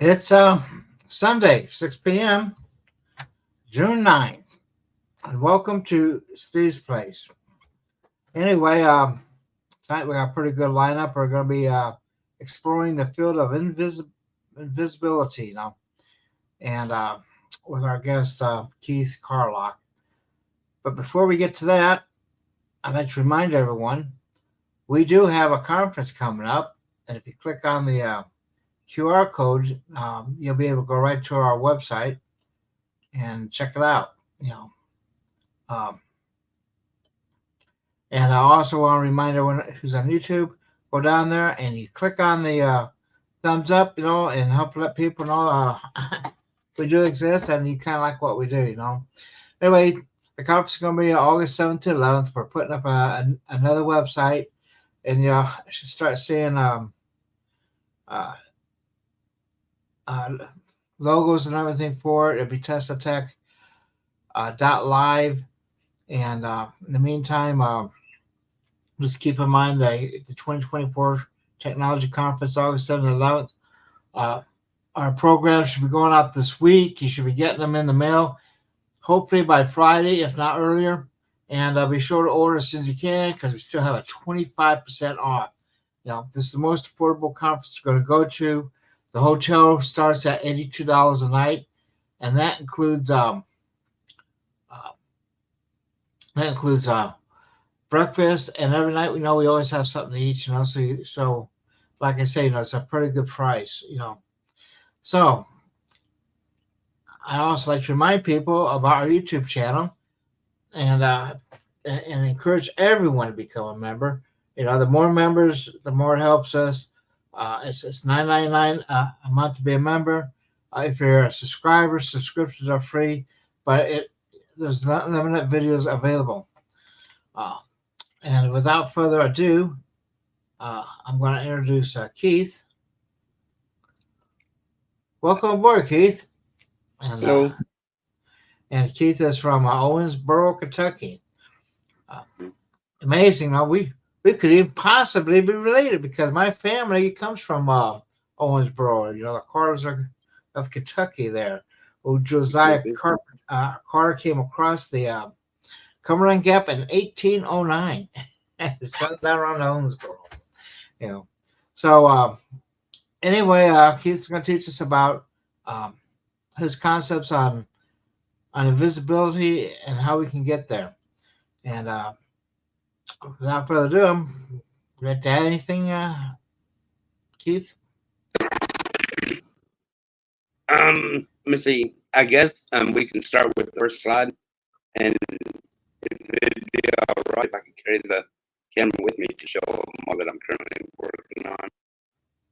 It's Sunday, 6 p.m., June 9th, and welcome to Steve's Place. Anyway, tonight we got a pretty good lineup. We're going to be exploring the field of invisibility now, and with our guest Keith Carlock. But before we get to that, I'd like to remind everyone we do have a conference coming up, and if you click on the QR code, you'll be able to go right to our website and check it out. Um, and I also want to remind everyone who's on YouTube, go down there and you click on the thumbs up, and help let people know we do exist and you kind of like what we do. Anyway, the conference is going to be August 7th to 11th. We're putting up another website, and you should start seeing uh, uh, logos and everything for it. It'll be Tesla Tech .live. And in the meantime, just keep in mind the 2024 Technology Conference, August 7th and 11th. Our programs should be going out this week. You should be getting them in the mail, hopefully by Friday, if not earlier. And be sure to order as soon as you can because we still have a 25% off. This is the most affordable conference you're going to go to. The hotel starts at $82 a night, and that includes uh, breakfast, and every night we always have something to eat. So like I say, it's a pretty good price. So I also like to remind people about our YouTube channel, and encourage everyone to become a member. The more members, the more it helps us. It's $9.99 a month to be a member. If you're a subscriber, subscriptions are free, but there's not limited videos available. And without further ado, I'm going to introduce Keith. Welcome aboard, Keith. And Hello. And Keith is from Owensboro, Kentucky. Amazing. Now we could even possibly be related because my family comes from Owensboro. The Carters are of Kentucky there. Who Josiah Carter came across the Cumberland Gap in 1809. Started down around Owensboro. So anyway, Keith's going to teach us about his concepts on invisibility and how we can get there. And without further ado, I'm ready to add anything, Keith? Let me see. I guess we can start with the first slide, and if it'd be all right if I can carry the camera with me to show more that I'm currently working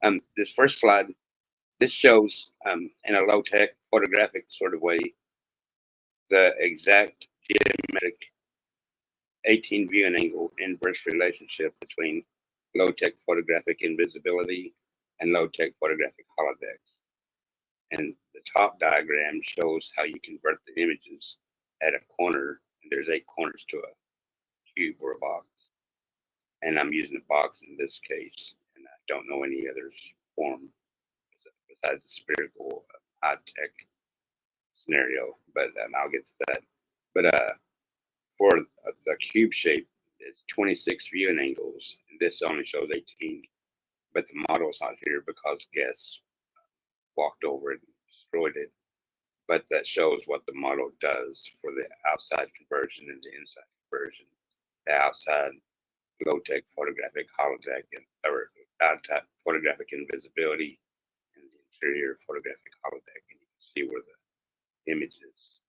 on. This first slide, this shows in a low-tech photographic sort of way the exact geometric 18 viewing angle inverse relationship between low-tech photographic invisibility and low-tech photographic holodecks. And the top diagram shows how you convert the images at a corner, and there's 8 corners to a cube or a box. And I'm using a box in this case, and I don't know any other form besides the spherical high-tech scenario, but I'll get to that. But for the cube shape, it's 26 viewing angles, and this only shows 18. But the model's not here because guests walked over it and destroyed it. But that shows what the model does for the outside conversion and the inside conversion. The outside low-tech photographic holodeck or outside photographic invisibility, and the interior photographic holodeck. And you can see where the images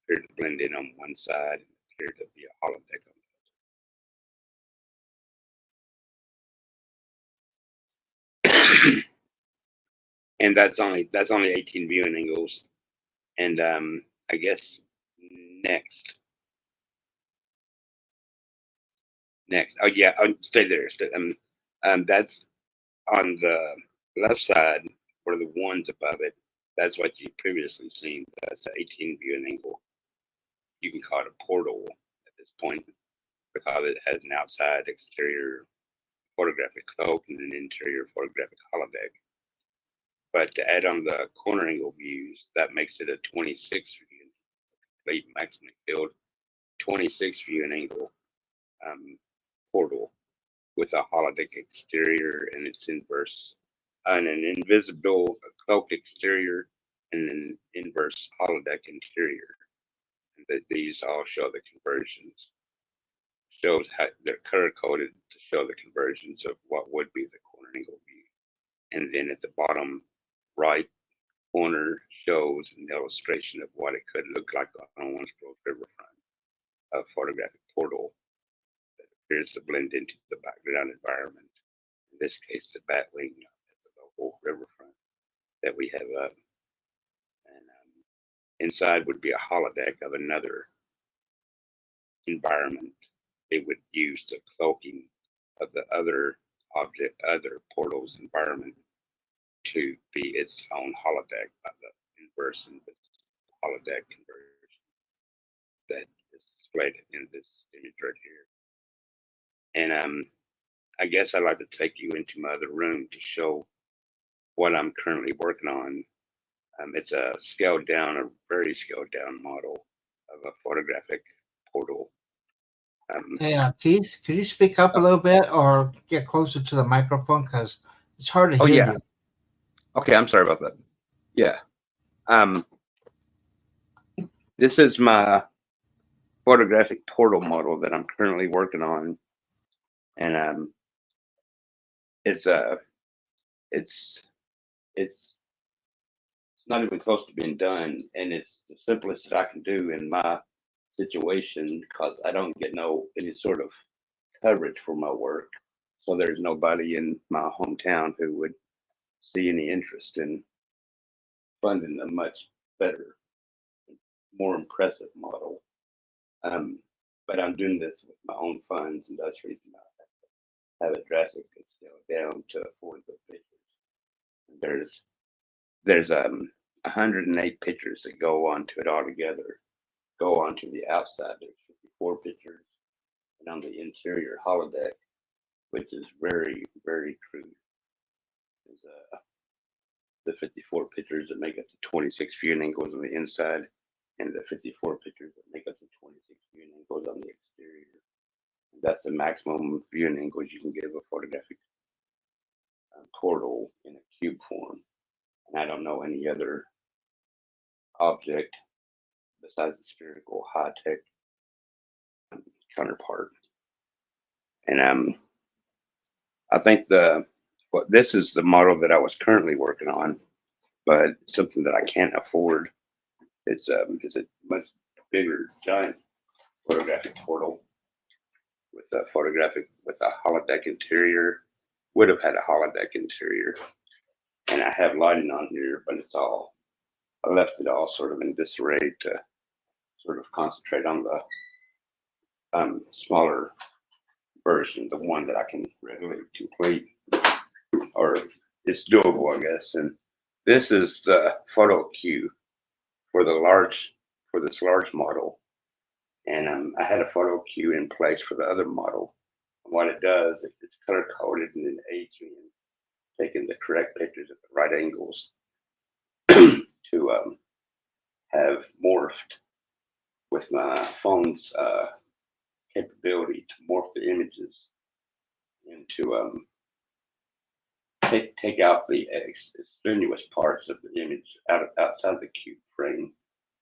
appear to blend in on one side and appear to be a holodeck on the other. And that's only 18 viewing angles. And I guess next. Oh yeah, stay there. That's on the left side where the ones above it. That's what you previously seen. That's an 18 viewing angle. You can call it a portal at this point because it has an outside exterior photographic cloak and an interior photographic holodeck. but to add on the corner angle views, that makes it a 26 view, complete maximum filled 26 view and angle portal with a holodeck exterior and its inverse, and an invisible cloaked exterior and an inverse holodeck interior. And that these all show the conversions. Shows how they're color coded to show the conversions of what would be the corner angle view. And then at the bottom right corner shows an illustration of what it could look like on one's riverfront, a photographic portal that appears to blend into the background environment. In this case, the batwing at the local riverfront that we have up. And inside would be a holodeck of another environment. It would use the cloaking of the other object, other portal's environment to be its own holodeck by the inverse and holodeck conversion that is displayed in this image right here. And I guess I'd like to take you into my other room to show what I'm currently working on. It's a scaled down, a very scaled down model of a photographic portal. Hey, Keith, could you speak up a little bit or get closer to the microphone because it's hard to Oh hear yeah. you. Okay, I'm sorry about that. Yeah. This is my photographic portal model that I'm currently working on, and it's it's not even close to being done, and it's the simplest that I can do in my situation because I don't get any sort of coverage for my work. So there's nobody in my hometown who would see any interest in funding a much better, more impressive model. But I'm doing this with my own funds, and that's the reason I have it drastically scaled down to afford the pictures. There's 108 pictures that go onto it altogether. Go onto the outside. There's 54 pictures, and on the interior holodeck, which is very, very crude, is the 54 pictures that make up to 26 viewing angles on the inside, and the 54 pictures that make up to 26 viewing angles on the exterior. That's the maximum viewing angles you can give a photographic portal in a cube form. And I don't know any other object besides the spherical high-tech counterpart. And I think this is the model that I was currently working on, but something that I can't afford. It's a much bigger, giant photographic portal with a holodeck interior. Would have had a holodeck interior, and I have lighting on here, but I left it all sort of in disarray to sort of concentrate on the smaller version, the one that I can readily complete, or it's doable, I guess. And this is the photo queue for this large model. And I had a photo queue in place for the other model. And what it does, it's color coded and it aids me in taking the correct pictures at the right angles to have morphed with my phone's capability to morph the images into take out the extraneous parts of the image outside the cube frame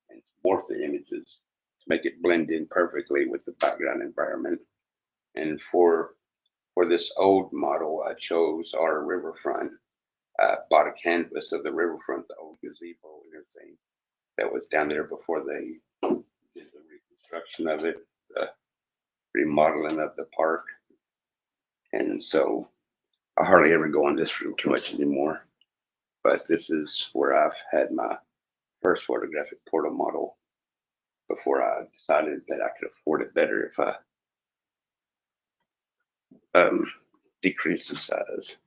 and morph the images to make it blend in perfectly with the background environment. And for this old model, I chose our riverfront. I bought a canvas of the riverfront, the old gazebo and everything that was down there before they did the reconstruction of it, the remodeling of the park. And so I hardly ever go in this room too much anymore. But this is where I've had my first photographic portal model before I decided that I could afford it better if I decreased the size.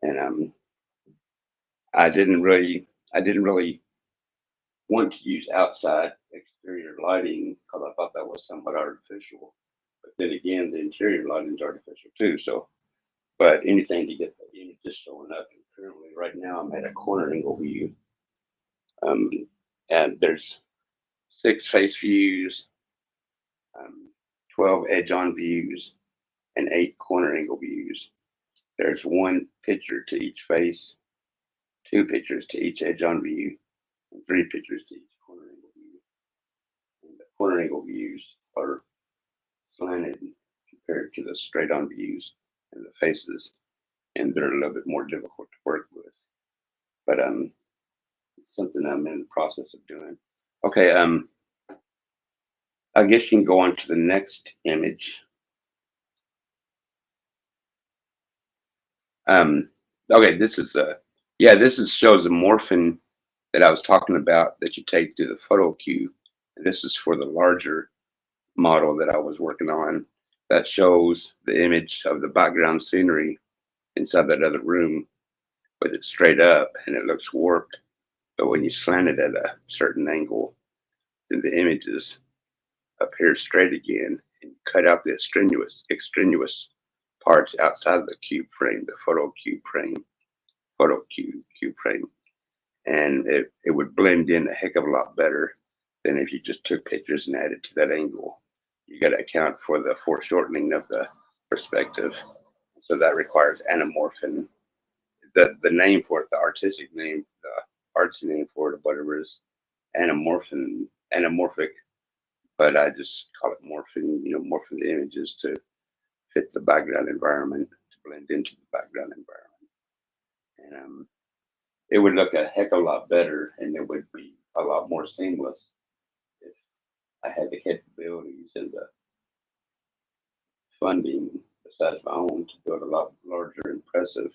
And I didn't really want to use outside exterior lighting because I thought that was somewhat artificial. But then again, the interior lighting is artificial too. So, but anything to get the images showing up and currently, right now, I'm at a corner angle view. Um, and there's 6 face views, um, 12 edge on views, and 8 corner angle views. There's 1 picture to each face, 2 pictures to each edge on view, and 3 pictures to each corner angle view. And the corner angle views are slanted compared to the straight on views and the faces, and they're a little bit more difficult to work with. But it's something I'm in the process of doing. Okay, I guess you can go on to the next image. Um, okay, this is shows a morphin that I was talking about that you take to the photo cube. And this is for the larger model that I was working on that shows the image of the background scenery inside that other room with it straight up and it looks warped. But when you slant it at a certain angle, then the images appear straight again and cut out the extraneous parts outside of the cube frame, the cube frame. And it would blend in a heck of a lot better than if you just took pictures and added to that angle. You got to account for the foreshortening of the perspective. So that requires anamorphin. The name for it, the artistic name, the artsy name for it, or whatever is anamorphic, but I just call it morphing, morphing the images to fit the background environment, to blend into the background environment. And it would look a heck of a lot better and it would be a lot more seamless if I had the capabilities and the funding besides my own to build a lot larger, impressive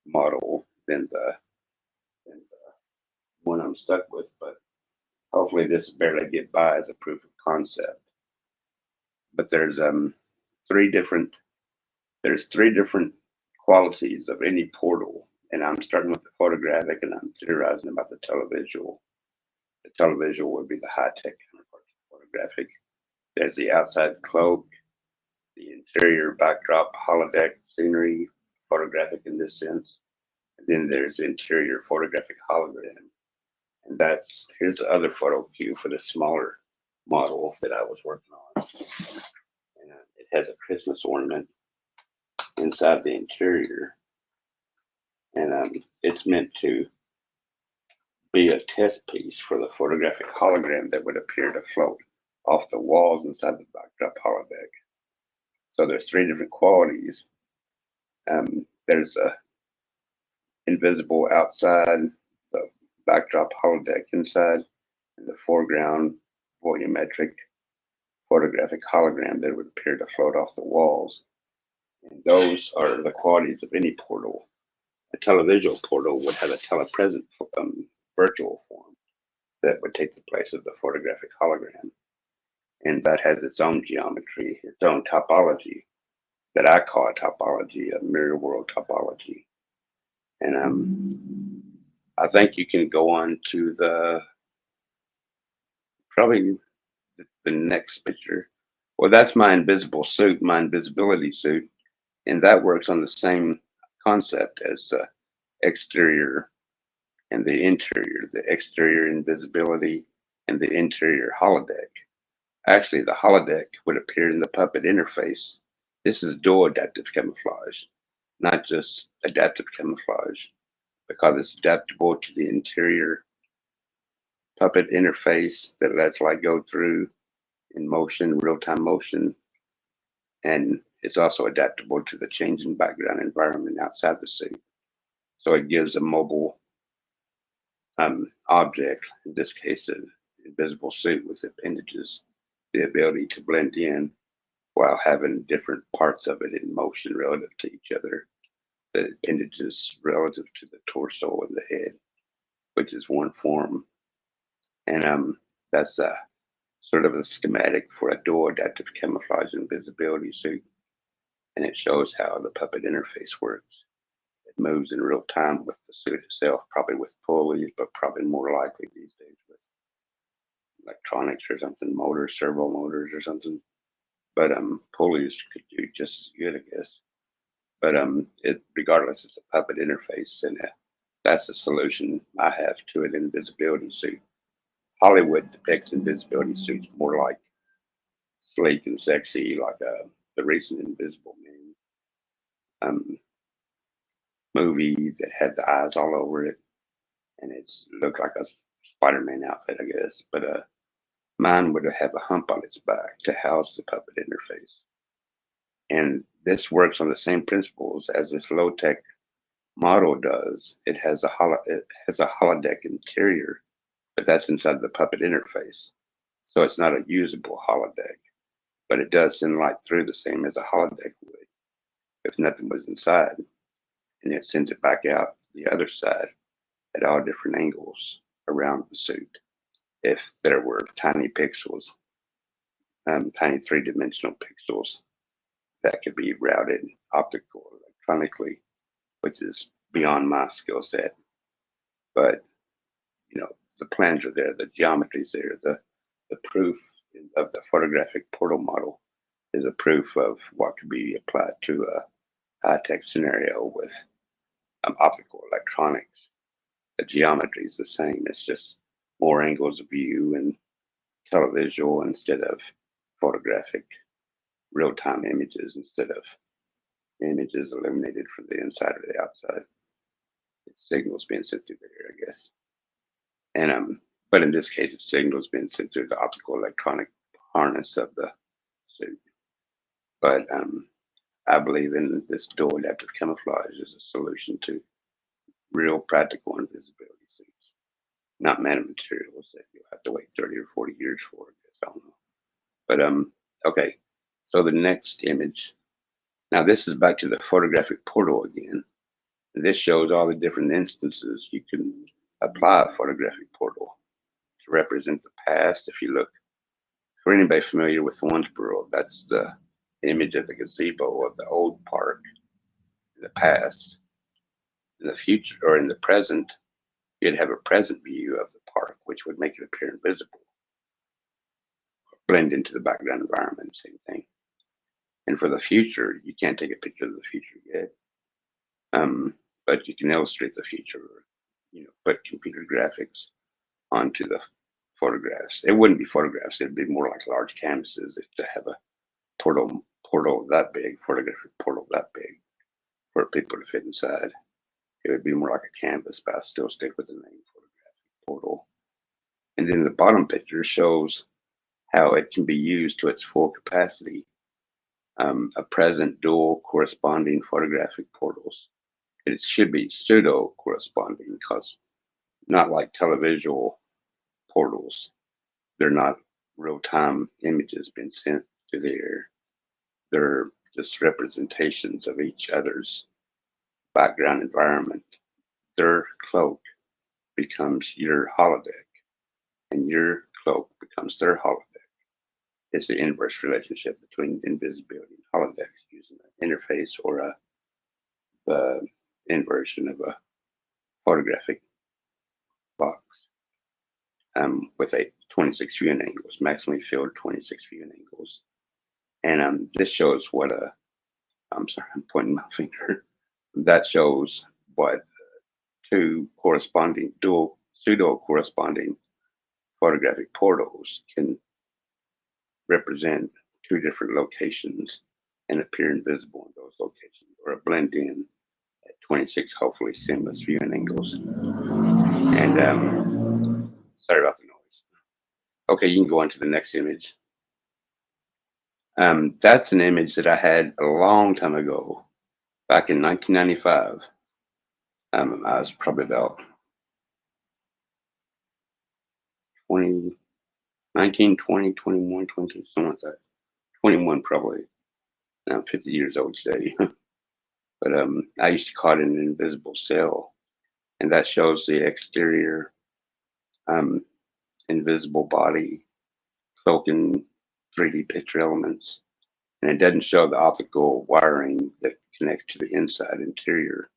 model than the one I'm stuck with. But hopefully this barely get by as a proof of concept. But three different three different qualities of any portal. And I'm starting with the photographic and I'm theorizing about the televisual. The televisual would be the high-tech counterpart to photographic. There's the outside cloak, the interior backdrop, holodeck scenery, photographic in this sense. And then there's the interior photographic hologram. And here's the other photo cue for the smaller model that I was working on. And it has a Christmas ornament inside the interior. And it's meant to be a test piece for the photographic hologram that would appear to float off the walls inside the backdrop holodeck. So there's 3 different qualities. There's a invisible outside, the backdrop holodeck inside, and the foreground volumetric photographic hologram that would appear to float off the walls. And those are the qualities of any portal. A televisual portal would have a telepresent virtual form that would take the place of the photographic hologram. And that has its own geometry, its own topology that I call a topology, a mirror world topology. And I think you can go on to probably the next picture. Well, that's my invisible suit, my invisibility suit, and that works on the same concept as the exterior and the exterior invisibility and the interior holodeck. Actually, the holodeck would appear in the puppet interface. This is dual adaptive camouflage, not just adaptive camouflage, because it's adaptable to the interior puppet interface that lets light go through in motion, real-time motion, and it's also adaptable to the changing background environment outside the suit. So it gives a mobile object, in this case, an invisible suit with appendages, the ability to blend in while having different parts of it in motion relative to each other. The appendages relative to the torso and the head, which is one form. And that's sort of a schematic for a dual adaptive camouflage invisibility suit. And it shows how the puppet interface works. It moves in real time with the suit itself, probably with pulleys, but probably more likely these days with electronics or something, motors, servo motors or something. But pulleys could do just as good, I guess. But regardless, it's a puppet interface, and that's the solution I have to an invisibility suit. Hollywood depicts invisibility suits more like sleek and sexy, like the recent Invisible Man movie that had the eyes all over it, and it's looked like a Spider-Man outfit, I guess. But mine would have a hump on its back to house the puppet interface, and this works on the same principles as this low-tech model does. It has a holodeck interior, but that's inside the puppet interface, so it's not a usable holodeck. But it does send light through the same as a holodeck would if nothing was inside, and it sends it back out the other side at all different angles around the suit. If there were tiny pixels, tiny three-dimensional pixels that could be routed optical electronically, which is beyond my skill set. But the plans are there, the geometry's there, the proof of the photographic portal model is a proof of what could be applied to a high-tech scenario with optical electronics. The geometry is the same. It's just more angles of view and televisual instead of photographic, real-time images instead of images illuminated from the inside or the outside. It's signals being sent through there, I guess. And but in this case, it's signals being sent through the optical electronic harness of the suit. But I believe in this dual adaptive camouflage as a solution to real practical invisibility suits, not materials that you'll have to wait 30 or 40 years for. I guess I don't know. But okay. So the next image. Now this is back to the photographic portal again. This shows all the different instances you can apply a photographic portal to represent the past. If you look, for anybody familiar with Owensboro, that's the image of the gazebo of the old park in the past. In the future or in the present, you'd have a present view of the park, which would make it appear invisible, blend into the background environment, same thing. And for the future, you can't take a picture of the future yet, but you can illustrate the future, put computer graphics onto the photographs. It wouldn't be photographs; it'd be more like large canvases to have a portal that big, photographic portal that big, for people to fit inside. It would be more like a canvas, but I still stick with the name photographic portal. And then the bottom picture shows how it can be used to its full capacity. A present dual corresponding photographic portals. It should be pseudo corresponding because not like televisual portals. They're not real time images being sent to the air. They're just representations of each other's background environment. Their cloak becomes your holodeck, and your cloak becomes their holodeck. It's the inverse relationship between invisibility and holodecks using an interface or the inversion of a photographic box with a 26 viewing angles, maximally filled 26 viewing angles. And this shows what I'm sorry, I'm pointing my finger. That shows what two corresponding dual pseudo corresponding photographic portals can represent two different locations and appear invisible in those locations or blend in at 26 hopefully seamless viewing angles. And sorry about the noise. Okay, you can go on to the next image. That's an image that I had a long time ago, back in 1995. I was probably about 20, 19, 20, 21, 22, something like that. 21 probably. Now I'm 50 years old today. But I used to call it an invisible cell, and that shows the exterior invisible body cloaking 3D picture elements, and it doesn't show the optical wiring that connects to the inside interior.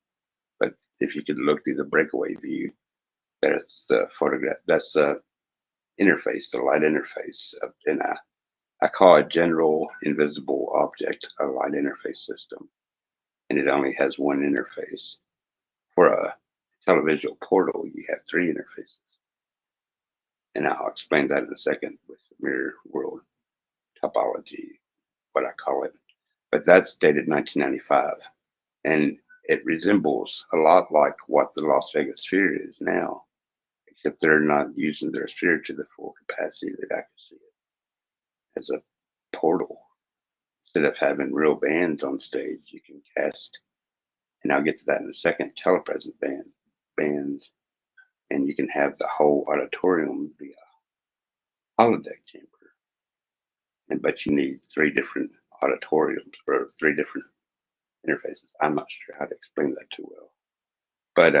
But if you could look through the breakaway view, that's the photograph. That's the interface, the light interface, and I call it general invisible object a light interface system. and it only has one interface. For a televisual portal, you have three interfaces. And I'll explain that in a second with the mirror world topology, what I call it. But that's dated 1995. And it resembles a lot like what the Las Vegas Sphere is now, except they're not using their sphere to the full capacity that I can see it as a portal. Instead of having real bands on stage, you can cast, and I'll get to that in a second, telepresent bands, and you can have the whole auditorium be a holodeck chamber. And but you need three different auditoriums or three different interfaces. I'm not sure how to explain that too well. But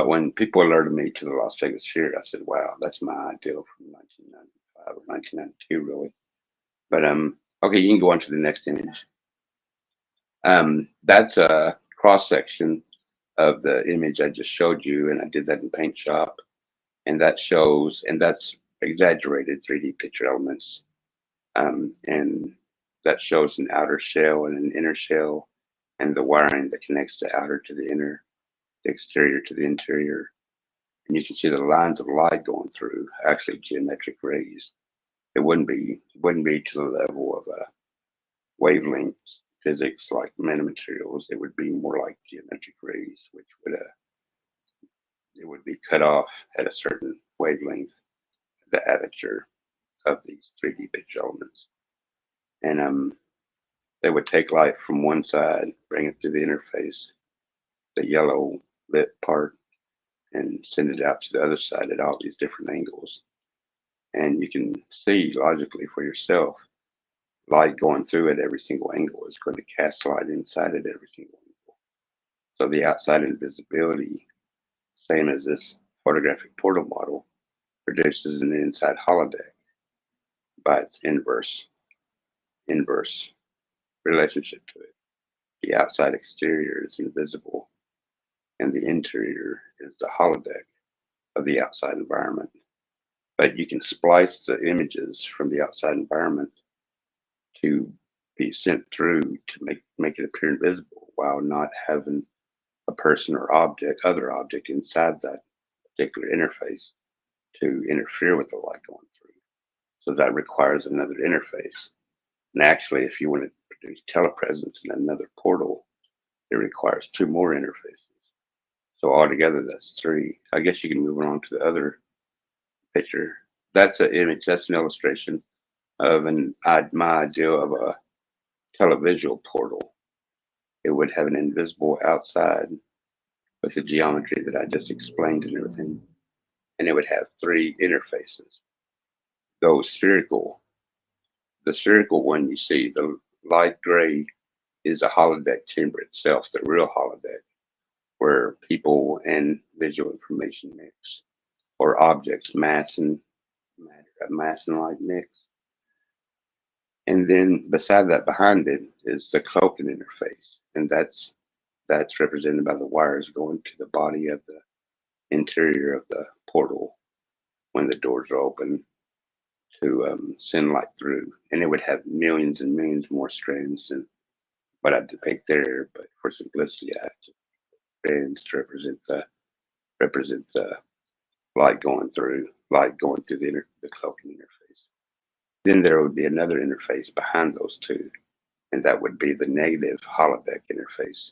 when people alerted me to the Las Vegas Sphere, I said, "Wow, that's my ideal from 1995 or 1992, really." But okay, you can go on to the next image. That's a cross section of the image I just showed you, and I did that in Paint Shop, and that shows, and that's exaggerated 3D picture elements, and that shows an outer shell and an inner shell, and the wiring that connects the outer to the inner, the exterior to the interior. And you can see the lines of light going through, actually geometric rays. It wouldn't be to the level of wavelength physics like nanomaterials. It would be more like geometric rays, which would it would be cut off at a certain wavelength, the aperture of these 3D picture elements. And they would take light from one side, bring it through the interface, the yellow lit part, and send it out to the other side at all these different angles. And you can see logically for yourself, light going through at every single angle is going to cast light inside at every single angle. So the outside invisibility, same as this photographic portal model, produces an inside holodeck by its inverse relationship to it. The outside exterior is invisible, and the interior is the holodeck of the outside environment. But you can splice the images from the outside environment to be sent through to make it appear invisible while not having a person or other object inside that particular interface to interfere with the light going through. So that requires another interface. And actually, if you want to produce telepresence in another portal, it requires two more interfaces. So altogether, that's three. I guess you can move on to the other picture. That's an image. That's an illustration of my idea of a televisual portal. It would have an invisible outside with the geometry that I just explained and everything. And it would have three interfaces. Those the spherical one you see, the light gray is a holodeck chamber itself, the real holodeck, where people and visual information mix, or objects, mass and light mix. And then beside that, behind it, is the cloaking interface, and that's represented by the wires going to the body of the interior of the portal when the doors are open to send light through. And it would have millions and millions more strands than what I depict there, but for simplicity, I have strands to represent the light going through the cloaking interface. Then there would be another interface behind those two, and that would be the negative holodeck interface.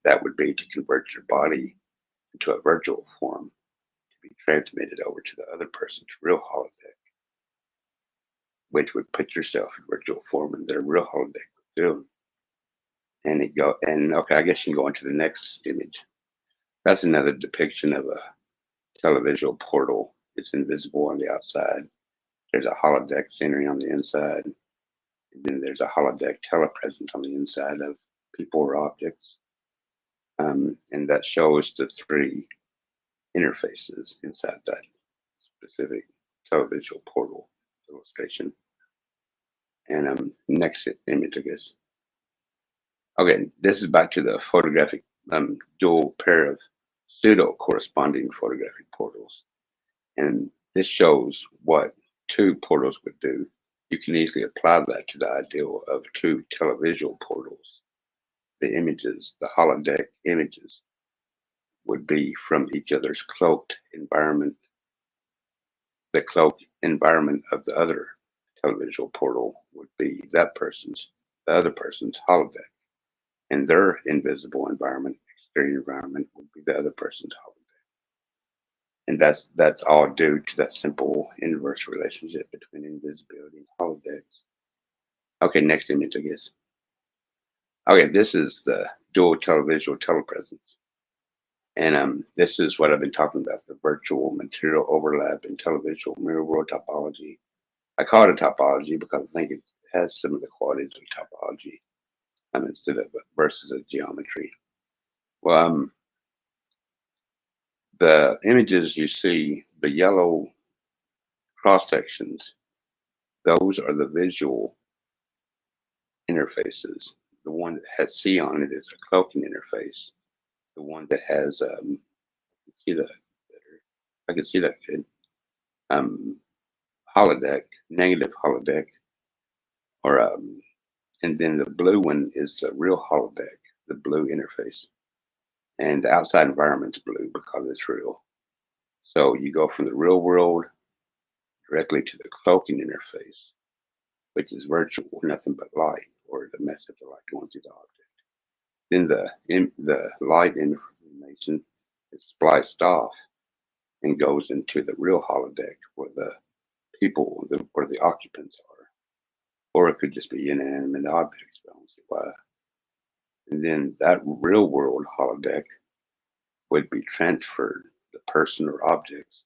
That would be to convert your body into a virtual form to be transmitted over to the other person's real holodeck, which would put yourself in virtual form in their real holodeck with them. And okay, I guess you can go on to the next image. That's another depiction of a televisual portal. It's invisible on the outside. There's a holodeck scenery on the inside. And then there's a holodeck telepresence on the inside of people or objects. And that shows the three interfaces inside that specific televisual portal illustration. And next image, I guess. Okay, this is back to the photographic dual pair of pseudo corresponding photographic portals. And this shows what two portals would do. You can easily apply that to the ideal of two televisual portals. the images, the holodeck images, would be from each other's cloaked environment. The cloaked environment of the other televisual portal would be the other person's holodeck, and their invisible environment, exterior environment, would be the other person's holodeck. And that's all due to that simple inverse relationship between invisibility and holodecks. Okay, next image, I guess. Okay, this is the dual televisual telepresence. And this is what I've been talking about, the virtual material overlap in televisual mirror world topology. I call it a topology because I think it has some of the qualities of topology instead of versus a geometry. Well, the images you see, the yellow cross sections, those are the visual interfaces. The one that has C on it is a cloaking interface. The one that has, see that better. I can see that good. Holodeck, negative holodeck, or and then the blue one is the real holodeck, the blue interface, and the outside environment's blue because it's real. So you go from the real world directly to the cloaking interface, which is virtual, nothing but light, or the message of light going through the object. Then the light information is spliced off and goes into the real holodeck where the people, where the occupants are. Or it could just be inanimate objects, but I don't see why. And then that real world holodeck would be transferred, the person or objects,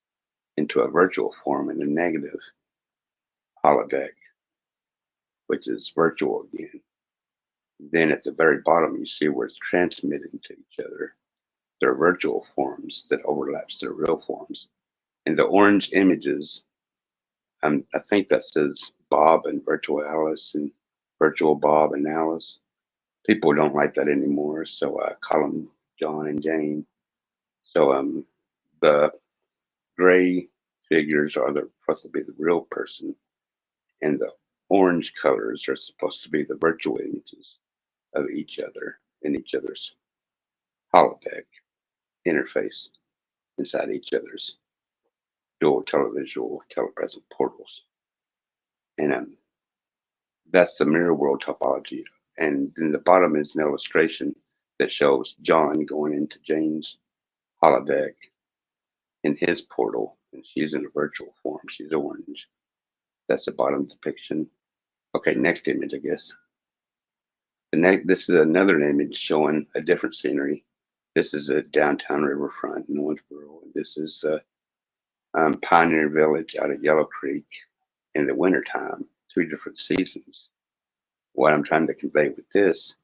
into a virtual form in a negative holodeck, which is virtual again. Then at the very bottom, you see where it's transmitting to each other. They're virtual forms that overlaps their real forms. And the orange images, I think that says Bob and Virtual Alice and Virtual Bob and Alice. People don't like that anymore, so I call them John and Jane. So the gray figures are supposed to be the real person, and the orange colors are supposed to be the virtual images of each other in each other's holodeck interface inside each other's dual televisual telepresent portals. And that's the mirror world topology. And then the bottom is an illustration that shows John going into Jane's holodeck in his portal, and she's in a virtual form. She's orange. That's the bottom depiction. Okay, next image, I guess. This is another image showing a different scenery. This is a downtown riverfront in Owensboro. This is Pioneer Village out at Yellow Creek in the wintertime, 2 different seasons. What I'm trying to convey with this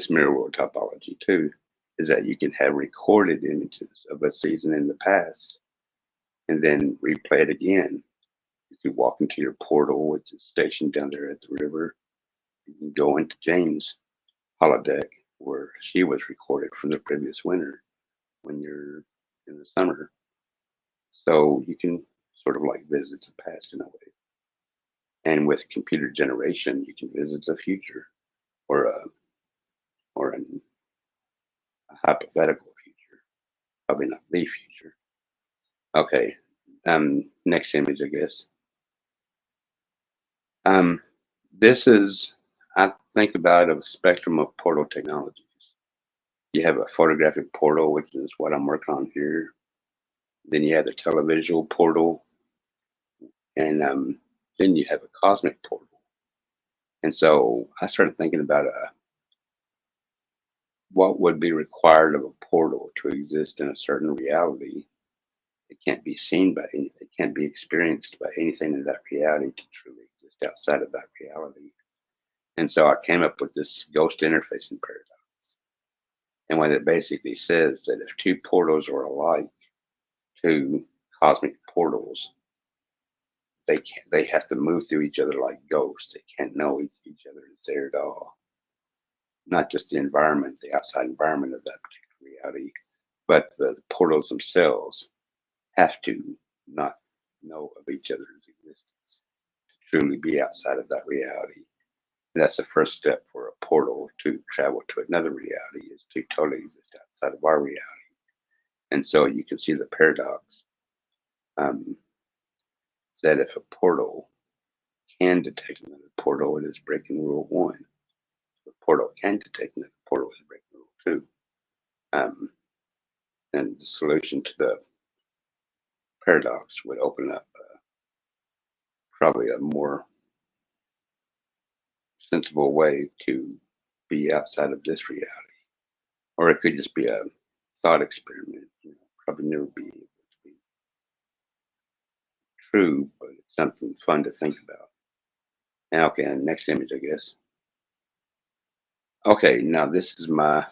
mirror world topology too, is that you can have recorded images of a season in the past and then replay it again. If you walk into your portal, which is stationed down there at the river, you can go into Jane's holodeck where she was recorded from the previous winter when you're in the summer. So you can sort of like visit the past in a way. And with computer generation, you can visit the future or a hypothetical future, probably not the future. Okay, next image, I guess. This is, I think about a spectrum of portal technologies. You have a photographic portal, which is what I'm working on here. Then you have the televisual portal, and then you have a cosmic portal. And so I started thinking about what would be required of a portal to exist in a certain reality. It can't be seen by anything, it can't be experienced by anything in that reality to truly exist outside of that reality. And so I came up with this ghost interfacing paradox. And what it basically says that if 2 portals are alike, 2 cosmic portals, they have to move through each other like ghosts. They can't know each other is there at all. Not just the environment, the outside environment of that particular reality, but the portals themselves have to not know of each other's existence to truly be outside of that reality. And that's the first step for a portal to travel to another reality, is to totally exist outside of our reality. And so you can see the paradox, um, that if a portal can detect another portal, it is breaking rule one. The portal can detect another portal, is breaking rule two. And the solution to the paradox would open up probably a more sensible way to be outside of this reality. Or it could just be a thought experiment, probably never be able to be true, but it's something fun to think about. And okay, and next image, I guess. Okay, now this is my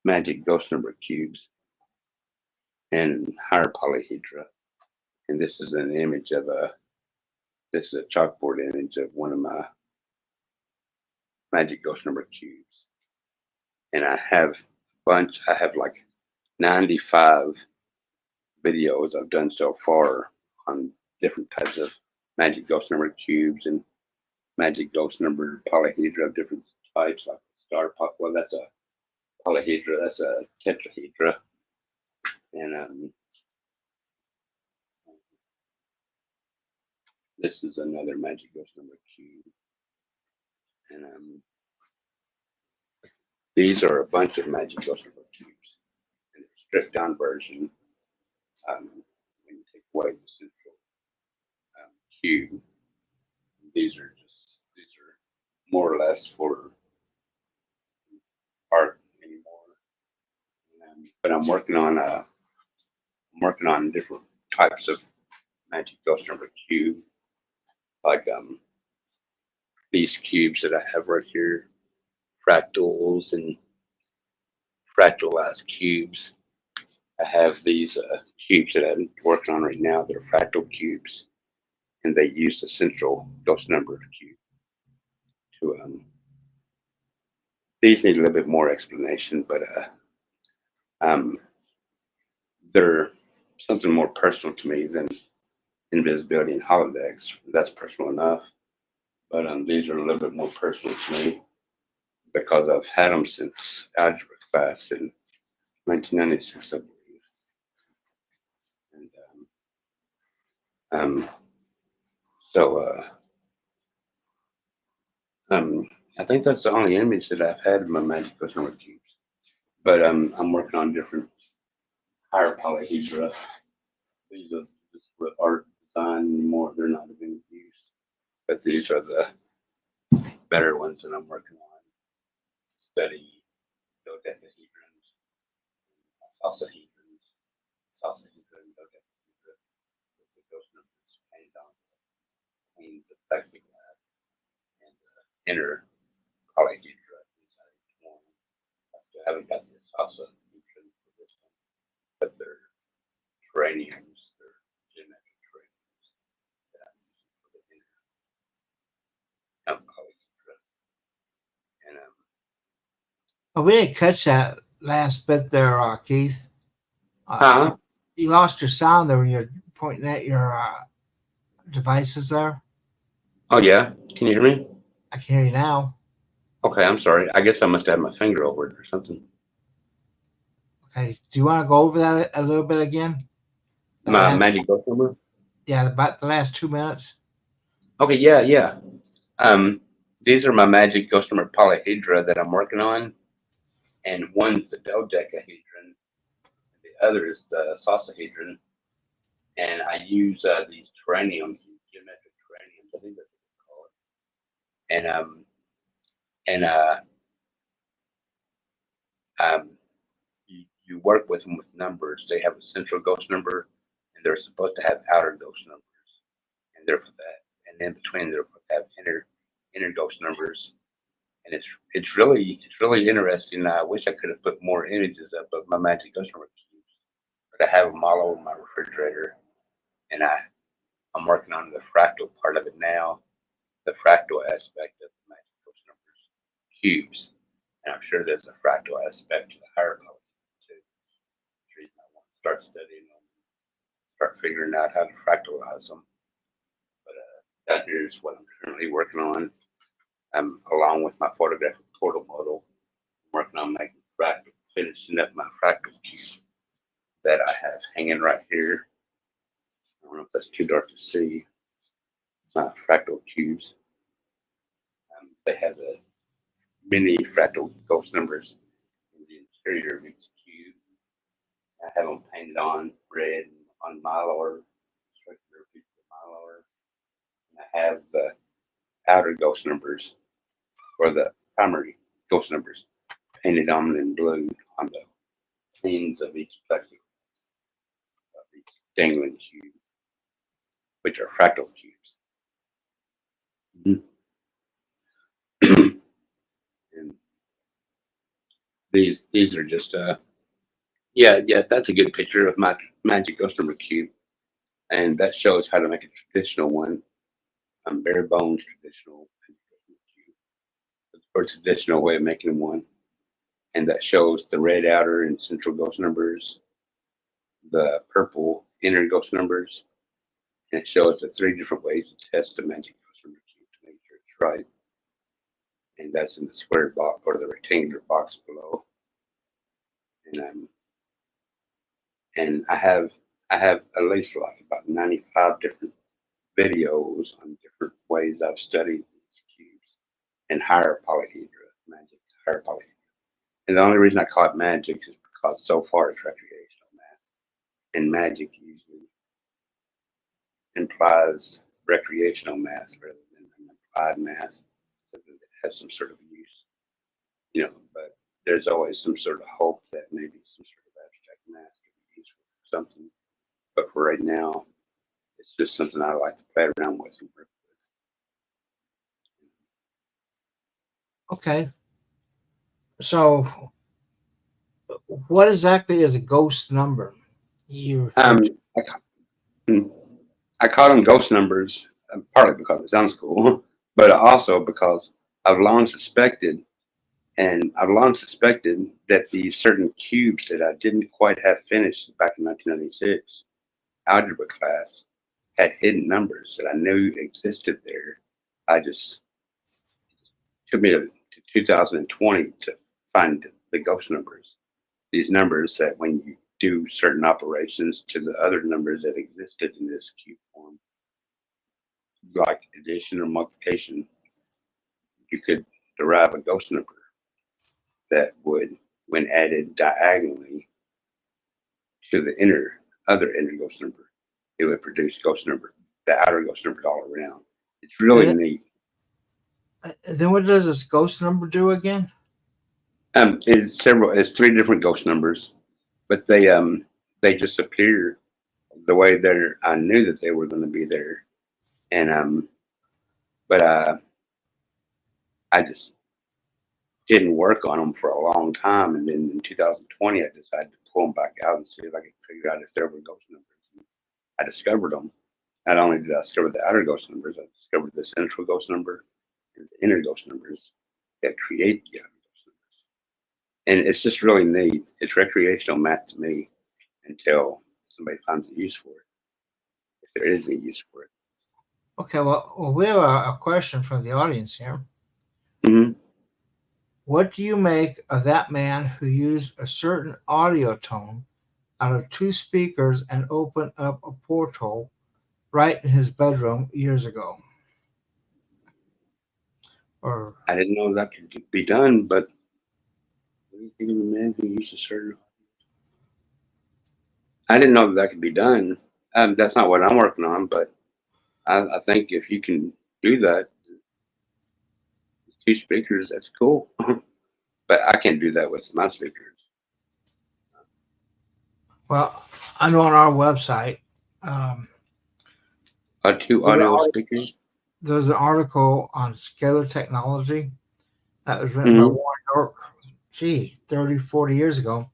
magic ghost number cubes and higher polyhedra. And this is an image of this is a chalkboard image of one of my magic ghost number cubes. And I have I have like 95 videos I've done so far on different types of magic ghost number cubes and magic ghost number polyhedra of different types, like well, that's a polyhedra, that's a tetrahedra. And this is another magic ghost number cube. And these are a bunch of magic ghost number cubes. And a stripped down version, when you take away the central cube, these are more or less for art anymore. But I'm working on different types of magic ghost number cube, like these cubes that I have right here, fractals and fractalized cubes. I have these cubes that I'm working on right now that are fractal cubes, and they use the central ghost number cube to these need a little bit more explanation, but um, they're something more personal to me than invisibility and holodecks. That's personal enough, but these are a little bit more personal to me because I've had them since algebra class in 1996, I believe. And um, so I think that's the only image that I've had of my magic ghost number cubes. But I'm working on different higher polyhedra. These are just for art design anymore. They're not of any use. But these are the better ones that I'm working on. Study dodecahedrons, salsahedrons, salsahedron, dodecahedron, with the ghost numbers painted on the planes of plexiglass and inner polyhedra inside each one. I still haven't got the salsahedron for this one, but they're terraniums, they're geometric terraniums that I'm using for the inner polyhedra. And Oh, we didn't catch that last bit there, Keith. huh? You lost your sound there when you're pointing at your devices there. Oh yeah, can you hear me? I can hear you now. Okay, I'm sorry. I guess I must have my finger over it or something. Okay. Do you want to go over that a little bit again? My magic ghost number? Yeah, about the last 2 minutes. Okay, yeah. These are my magic ghost number polyhedra that I'm working on, and one's the dodecahedron, and the other is the saucahedron. And I use these terraniums, these geometric terraniums, I think that's what they call it. And you work with them with numbers. They have a central ghost number, and they're supposed to have outer ghost numbers, and they're for that. And in between, they're supposed to have inner ghost numbers. And it's really interesting. I wish I could have put more images up of my magic ghost number cubes, but I have them all over my refrigerator, and I'm working on the fractal part of it now, the fractal aspect of the magic ghost numbers cubes, and I'm sure there's a fractal aspect to the higher power too. The reason I want to start studying them, start figuring out how to fractalize them. But that here is what I'm currently working on. along with my photographic portal model. I'm working on making fractal, finishing up my fractal cube that I have hanging right here. I don't know if that's too dark to see. My fractal cubes. They have the many fractal ghost numbers in the interior of each cube. I have them painted on red on Mylar, structure piece of Mylar. And I have the outer ghost numbers or the primary ghost numbers painted on in blue on the ends of each plexiglass of each dangling cube, which are fractal cubes. And these are just yeah, that's a good picture of my magic ghost number cube, and that shows how to make a traditional one, bare bones traditional cube, or traditional way of making one, and that shows the red outer and central ghost numbers, the purple inner ghost numbers, and it shows the three different ways to test the magic ghost number cube to make sure it's right, and that's in the square box or the rectangular box below, and and I have at least like about 95 different videos on different ways I've studied these cubes and higher polyhedra, magic, higher polyhedra. And the only reason I call it magic is because so far it's recreational math. And magic usually implies recreational math rather than applied math, because it has some sort of use, but there's always some sort of hope that maybe some sort of abstract math could be useful for something. But for right now, it's just something I like to play around with and work Okay. So, what exactly is a ghost number? You with. refer to I call them ghost numbers, partly because it sounds cool, but also because I've long suspected, I've long suspected that these certain cubes that I didn't quite have finished back in 1996 algebra class had hidden numbers that I knew existed there. I just took me to 2020 to find the ghost numbers. These numbers that when you do certain operations to the other numbers that existed in this cube form, like addition or multiplication, you could derive a ghost number that would, when added diagonally to the other inner ghost number, it would produce ghost number, the outer ghost numbers all around. It's really then, neat. then what does this ghost number do again? It's three different ghost numbers, but they just appear the way I knew that they were going to be there, and but I just didn't work on them for a long time, and then in 2020 I decided to pull them back out and see if I could figure out if there were ghost numbers. I discovered them. Not only did I discover the outer ghost numbers, I discovered the central ghost number and the inner ghost numbers that create the outer ghost numbers. And it's just really neat. It's recreational math to me until somebody finds a use for it, if there is any use for it. Okay, well we have a question from the audience here. Mm-hmm. What do you make of that man who used a certain audio tone out of two speakers and opened up a portal right in his bedroom years ago? Or I didn't know that could be done, but what do you think of the man who used a certain? I didn't know that could be done. That's not what I'm working on, but I think if you can do that, two speakers, that's cool. But I can't do that with my speakers. well, I know on our website, um, Two there's audio speakers. there's an article on scalar technology that was written by Mm-hmm. Warren York, 30, 40 years ago.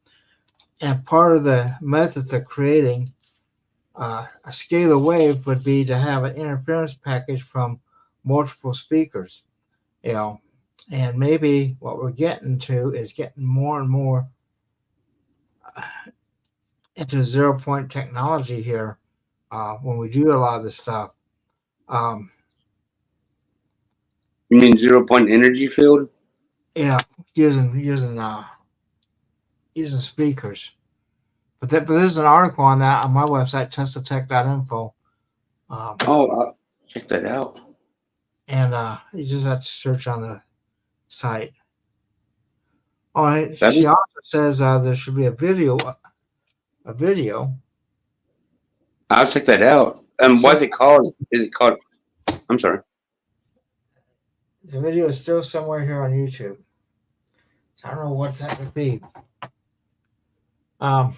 And part of the methods of creating a scalar wave would be to have an interference package from multiple speakers, you know. And maybe what we're getting to is getting more and more into 0 point technology here when we do a lot of this stuff. Um, You mean 0 point energy field? Yeah, using speakers. But there's an article on that on my website, testatech.info. Oh, I'll check that out. And you just have to search on the site. Oh, That she is, also says there should be a video. A video. I'll check that out. So What's it called? Is it called? I'm sorry. the video is still somewhere here on YouTube. So I don't know what that would be. Um,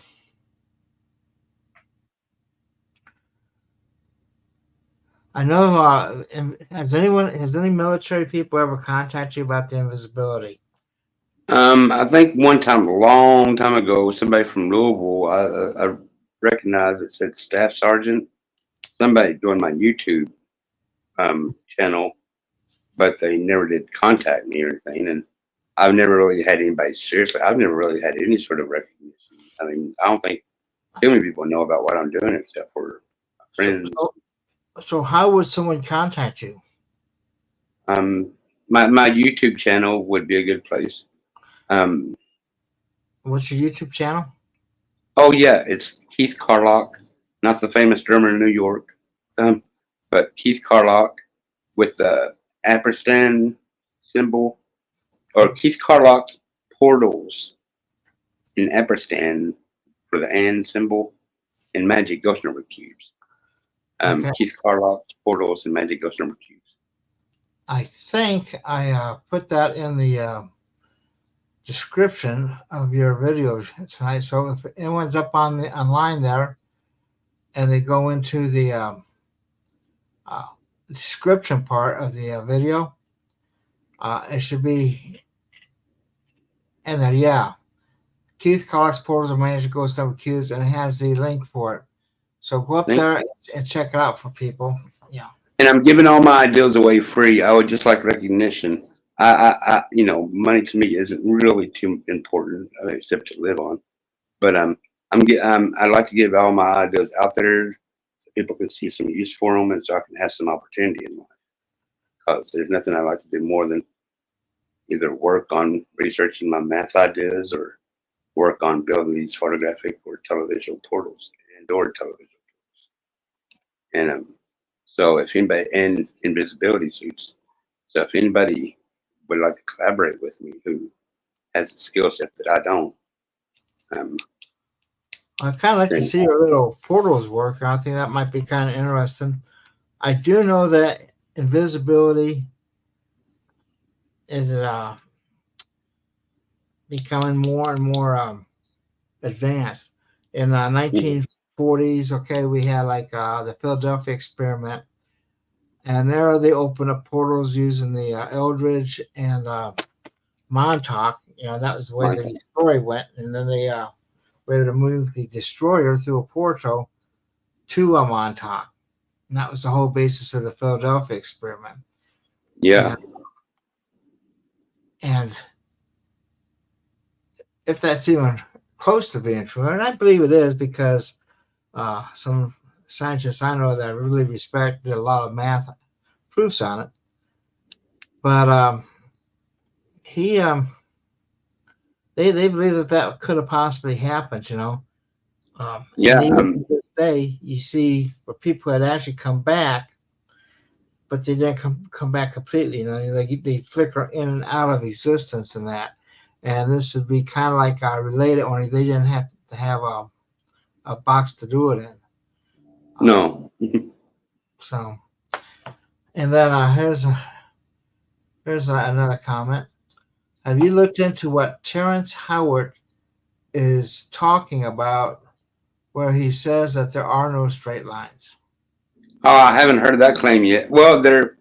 I know. Has any military people ever contacted you about the invisibility? I think one time, a long time ago, somebody from Louisville, I recognized it said staff sergeant. Somebody joined my YouTube channel, but they never did contact me or anything. And I've never really had anybody seriously. I've never really had any sort of recognition. I mean, I don't think too many people know about what I'm doing except for my So, friends. so, so how would someone contact you? Um, my YouTube channel would be a good place. Um, What's your YouTube channel? oh yeah, it's Keith Carlock, not the famous drummer in New York, but Keith Carlock with the ampersand symbol, or Keith Carlock's portals in ampersand for the and symbol, and magic ghost number cubes. Okay. Keith Carlock's portals and magic ghost number cubes. I think I put that in the description of your video tonight. So if anyone's up on the online there and they go into the uh, description part of the video, it should be in there. Yeah, Keith Carlock's Portals of Magic Ghost Number Cubes, and it has the link for it. So go up Thank there you. and check it out for people. Yeah. And I'm giving all my ideas away free. I would just like recognition. Money to me isn't really too important, except to live on. But I'd like to give all my ideas out there so people can see some use for them, and so I can have some opportunity in life. Because there's nothing I like to do more than either work on researching my math ideas or work on building these photographic or televisual portals and/or television. And so if anybody and invisibility suits, so if anybody would like to collaborate with me who has a skill set that I don't, I'd kind of like to then see your little portals work. I think that might be kind of interesting. I do know that invisibility is becoming more and more advanced. In the 1940s, okay, we had like the Philadelphia experiment, and there they opened up portals using the Eldridge and Montauk. That was the way the story went, and then they were able to move the destroyer through a portal to a Montauk. And that was the whole basis of the Philadelphia experiment. yeah, And if that's even close to being true, and I believe it is because some scientists I know that I really respect did a lot of math proofs on it. But he they believe that could have possibly happened, yeah, and even to this day, you see where people had actually come back, but they didn't come back completely. They flicker in and out of existence and that. And this would be kind of like related, only they didn't have to have a box to do it in. no. So, and then here's another comment. Have you looked into what Terrence Howard is talking about, where he says that there are no straight lines? Oh, I haven't heard that claim yet. Well, that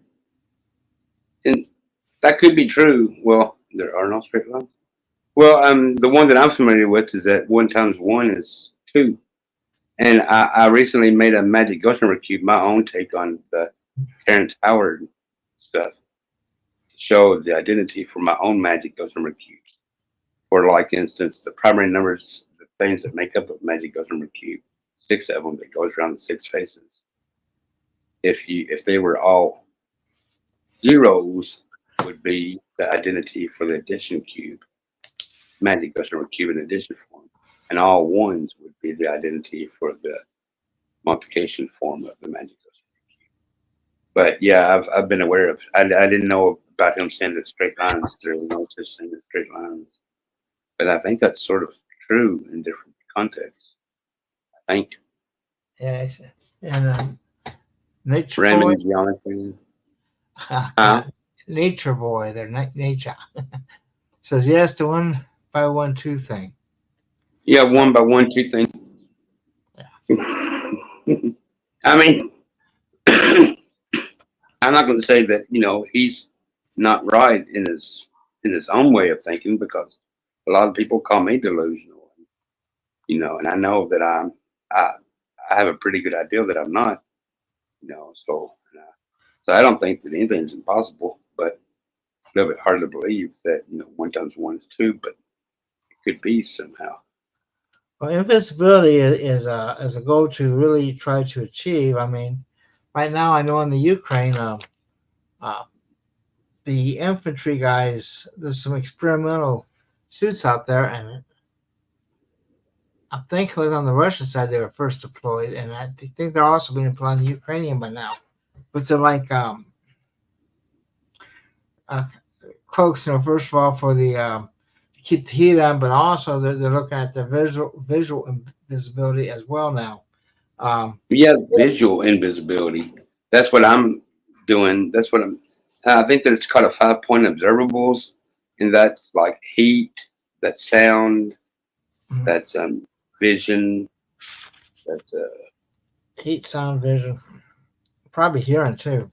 could be true. Well, there are no straight lines. Well, the one that I'm familiar with is that 1 times 1 is 2. And I recently made a magic ghost number cube, my own take on the Terrence Howard stuff, to show the identity for my own magic ghost number cubes. For like instance, the primary numbers, the things that make up a magic ghost number cube, 6 of them that goes around the 6 faces. If they were all zeros, would be the identity for the addition cube. Magic goes over cube in addition form. And all ones would be the identity for the multiplication form of the magic goes over cube. But yeah, I've been aware of. I didn't know about him saying that straight lines. There was no such thing as straight lines. But I think that's sort of true in different contexts. I think. Yeah, and Nature Boy, Raymond geometry. Huh? Nature Boy, they're nature says yes to 1 by 1 2 thing. Yeah, So, 1 by 1 2 thing. yeah. I mean, I'm not going to say that he's not right in his own way of thinking, because a lot of people call me delusional, and I know that I I have a pretty good idea that I'm not, so I don't think that anything's impossible, but it's a little bit hard to believe that 1 times 1 is 2, but it could be somehow. Well, invisibility is a goal to really try to achieve. I mean, right now I know in the Ukraine, uh, the infantry guys, there's some experimental suits out there, and I think it was on the Russian side they were first deployed, and I think they're also being deployed on the Ukrainian by now. But they're like uh, cloaks, first of all for the to keep the heat on, but also they're looking at the visual invisibility as well now. Yeah, visual invisibility. That's what I'm doing. That's what I'm. I think that it's called a 5 point observables, and that's like heat, that's sound, Mhm. that's vision, that's Heat, sound, vision, probably hearing too,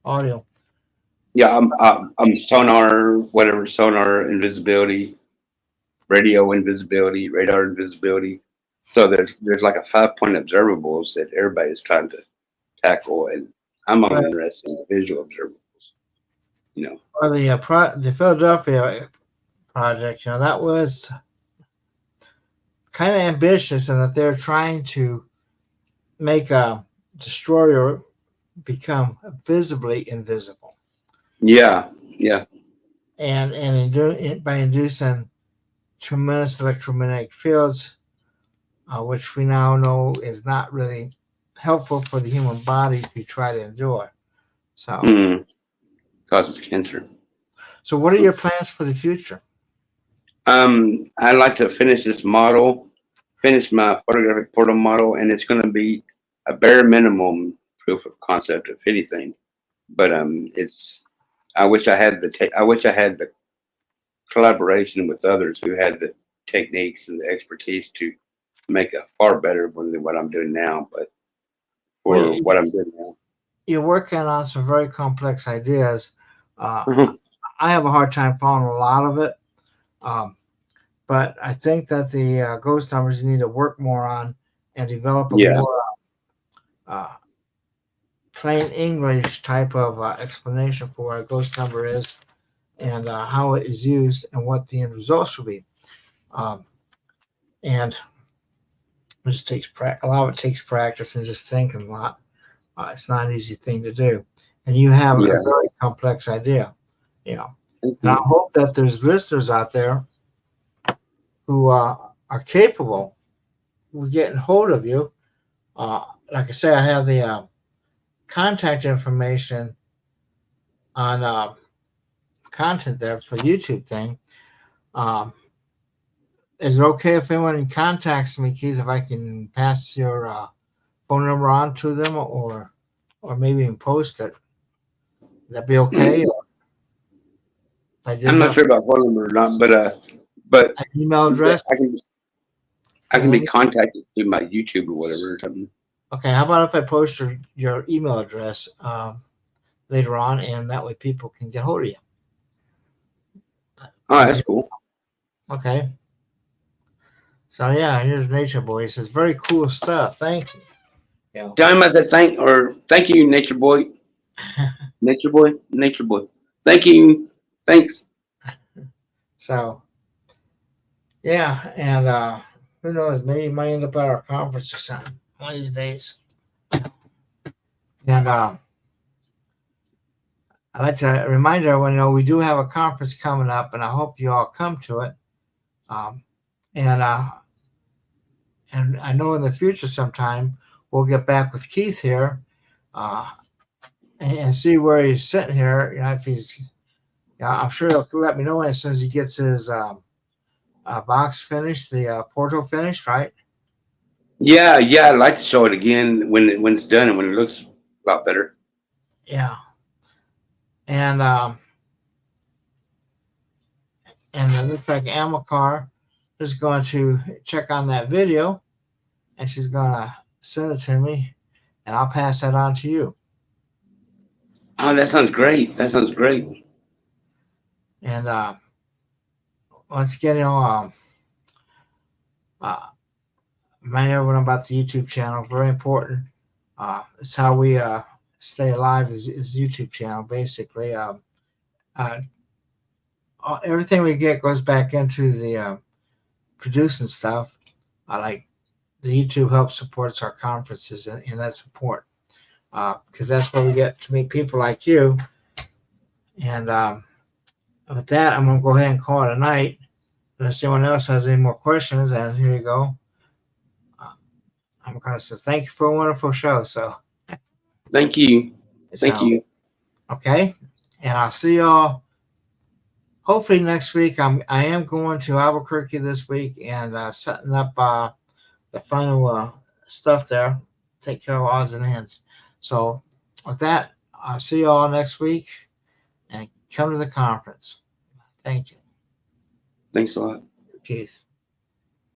audio. yeah, I'm sonar, whatever, sonar invisibility, radio invisibility, radar invisibility. So there's like a 5 point observables that everybody's trying to tackle, and I'm But only interested in the visual observables. You know. or the Philadelphia project, that was kind of ambitious in that they're trying to make a destroyer become visibly invisible, Yeah, yeah. by inducing tremendous electromagnetic fields, which we now know is not really helpful for the human body to try to endure. So, Mm, causes cancer. so what are your plans for the future? I'd like to finish this model, finish my photographic portal model, and it's going to be a bare minimum proof of concept of anything. But it's. I wish I had I wish I had the collaboration with others who had the techniques and the expertise to make a far better one than what I'm doing now. But Well, for what I'm doing you're working on some very complex ideas. Uh, now, I have a hard time following a lot of it, um, but I think that the ghost numbers you need to work more on and develop a yeah, more uh, plain English type of explanation for what a ghost number is and how it is used and what the end result should be. Um, and it just takes a lot of it takes practice and just thinking a lot. It's not an easy thing to do, and you have a yeah. very complex idea, you know. Thank And I you. hope that there's listeners out there who are capable of getting hold of you. Like I say, I have the contact information on content there for YouTube thing. Um, is it okay if anyone contacts me, Keith, if I can pass your phone number on to them, or maybe even post it? Would that be okay? If I did I'm not that, sure about phone number or not, but an email address. I Okay, can be contacted through my YouTube or whatever or something. okay. How about if I post your email address later on, and that way people can get hold of you? Oh, Would that's you? cool. Okay. So yeah, here's Nature Boy. He says very cool stuff. Thank you. Tell him I said thank you, Nature Boy. Nature Boy, Nature Boy. Thank you. Thanks. So yeah, and who knows? Maybe you might end up at our conference or something one of these days. And I'd like to remind everyone, we do have a conference coming up, and I hope you all come to it. Um, and I know in the future sometime we'll get back with Keith here and see where he's sitting here. If he's, I'm sure he'll let me know as soon as he gets his box finished, the portal finished, right? Yeah, I'd like to show it again when it's done and when it looks a lot better. Yeah. And it looks like Amilcar is going to check on that video, and she's going to send it to me, and I'll pass that on to you. Oh, that sounds great. That sounds great. And once again, remind everyone about the YouTube channel. Very important. It's how we stay alive is YouTube channel, basically. Everything we get goes back into the producing stuff. Like the YouTube helps supports our conferences, and that's important because that's where we get to meet people like you. And with that, I'm going to go ahead and call it a night. Unless anyone else has any more questions, and here you go. I'm going to say thank you for a wonderful show. So, thank you. Thank you. Okay, and I'll see y'all hopefully next week. I am going to Albuquerque this week and setting up the final stuff there. Take care of odds and ends. So, with that, I'll see y'all next week, and come to the conference. Thank you. Thanks a lot, Keith.